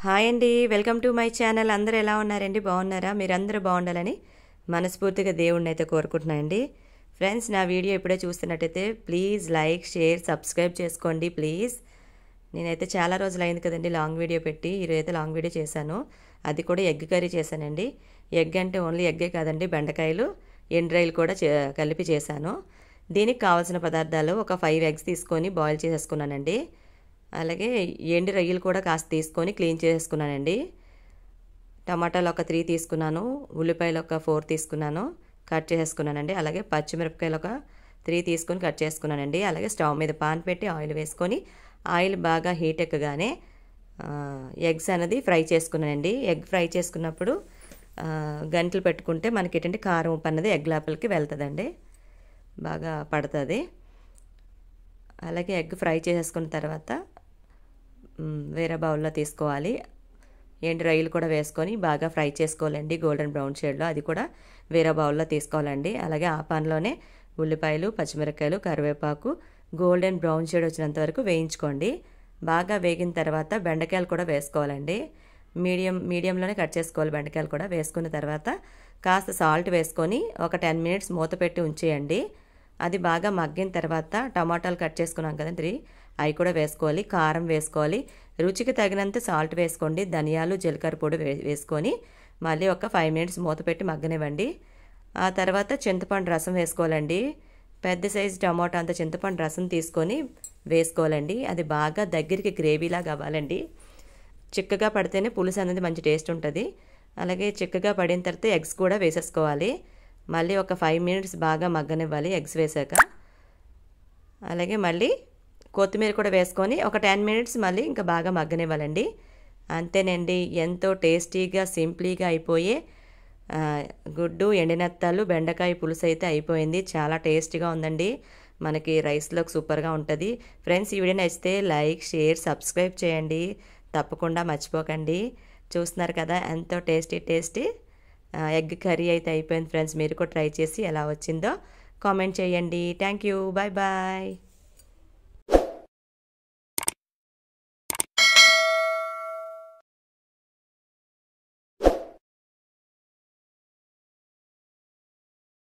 Hi అండి, welcome to my channel. అందరూ ఎలా ఉన్నారండి? బాగున్నారా? మీరందరూ బాగుండాలని మనస్ఫూర్తిగా దేవుణ్ణి అయితే కోరుకుంటున్నానండి. ఫ్రెండ్స్, నా వీడియో ఇప్పుడే చూస్తున్నట్టయితే ప్లీజ్ లైక్, షేర్, సబ్స్క్రైబ్ చేసుకోండి ప్లీజ్. నేనైతే చాలా రోజులు అయింది కదండి లాంగ్ వీడియో పెట్టి. ఈరోజైతే లాంగ్ వీడియో చేశాను. అది కూడా ఎగ్ కర్రీ చేశానండి. ఎగ్ అంటే ఓన్లీ ఎగ్గే కాదండి, బెండకాయలు ఎండ్రాయిలు కూడా కలిపి చేశాను. దీనికి కావాల్సిన పదార్థాలు ఒక 5 ఎగ్స్ తీసుకొని బాయిల్ చేసేసుకున్నానండి. అలాగే ఎండు రొయ్యలు కూడా కాస్త తీసుకొని క్లీన్ చేసుకున్నానండి. టమాటాలు ఒక 3 తీసుకున్నాను. ఉల్లిపాయలు ఒక 4 తీసుకున్నాను, కట్ చేసుకున్నానండి. అలాగే పచ్చిమిరపకాయలు ఒక 3 తీసుకొని కట్ చేసుకున్నానండి. అలాగే స్టవ్ మీద పాన్ పెట్టి ఆయిల్ వేసుకొని ఆయిల్ బాగా హీట్ ఎక్కగానే ఎగ్స్ అనేది ఫ్రై చేసుకున్నానండి. ఎగ్ ఫ్రై చేసుకున్నప్పుడు గంటలు పెట్టుకుంటే మనకి ఏంటంటే కారం ఉప్పు అన్నది ఎగ్ లోపలికి వెళ్తుందండి, బాగా పడుతుంది. అలాగే ఎగ్ ఫ్రై చేసేసుకున్న తర్వాత వేరే బౌల్లో తీసుకోవాలి. ఎండు రొయ్యలు కూడా వేసుకొని బాగా ఫ్రై చేసుకోవాలండి గోల్డెన్ బ్రౌన్ షేడ్లో. అది కూడా వేరే బౌల్లో తీసుకోవాలండి. అలాగే ఆ పాన్లోనే ఉల్లిపాయలు, పచ్చిమిరపకాయలు, కరివేపాకు గోల్డెన్ బ్రౌన్ షేడ్ వచ్చినంత వరకు వేయించుకోండి. బాగా వేగిన తర్వాత బెండకాయలు కూడా వేసుకోవాలండి. మీడియంలోనే కట్ చేసుకోవాలి. బెండకాయలు కూడా వేసుకున్న తర్వాత కాస్త సాల్ట్ వేసుకొని ఒక 10 మినిట్స్ మూత పెట్టి ఉంచేయండి. అది బాగా మగ్గిన తర్వాత టమాటాలు కట్ చేసుకున్నాం కదండి, అవి కూడా వేసుకోవాలి. కారం వేసుకోవాలి. రుచికి తగినంత సాల్ట్ వేసుకోండి. ధనియాలు, జీలకర్ర పొడి వేసుకొని మళ్ళీ ఒక 5 మినిట్స్ మూత పెట్టి మగ్గనివ్వండి. ఆ తర్వాత చింతపండు రసం వేసుకోవాలండి. పెద్ద సైజు టమాటా అంత చింతపండు రసం తీసుకొని వేసుకోవాలండి. అది బాగా దగ్గరికి గ్రేవీలాగా అవ్వాలండి. చిక్కగా పడితేనే పులుసు అనేది మంచి టేస్ట్ ఉంటుంది. అలాగే చిక్కగా పడిన తర్వాత ఎగ్స్ కూడా వేసేసుకోవాలి. మళ్ళీ ఒక 5 మినిట్స్ బాగా మగ్గనివ్వాలి ఎగ్స్ వేసాక. అలాగే మళ్ళీ కొత్తిమీర కూడా వేసుకొని ఒక 10 మినిట్స్ మళ్ళీ ఇంకా బాగా మగ్గనివ్వాలండి. అంతేనండి, ఎంతో టేస్టీగా సింప్లీగా అయిపోయే గుడ్డు ఎండినత్తాలు బెండకాయ పులుసు అయితే అయిపోయింది. చాలా టేస్టీగా ఉందండి. మనకి రైస్లోకి సూపర్గా ఉంటుంది. ఫ్రెండ్స్, ఈ వీడియో నచ్చితే లైక్, షేర్, సబ్స్క్రైబ్ చేయండి తప్పకుండా, మర్చిపోకండి. చూస్తున్నారు కదా ఎంతో టేస్టీ ఎగ్ కర్రీ అయితే అయిపోయింది. ఫ్రెండ్స్, మీరు కూడా ట్రై చేసి ఎలా వచ్చిందో కామెంట్ చేయండి. Thank you, bye bye.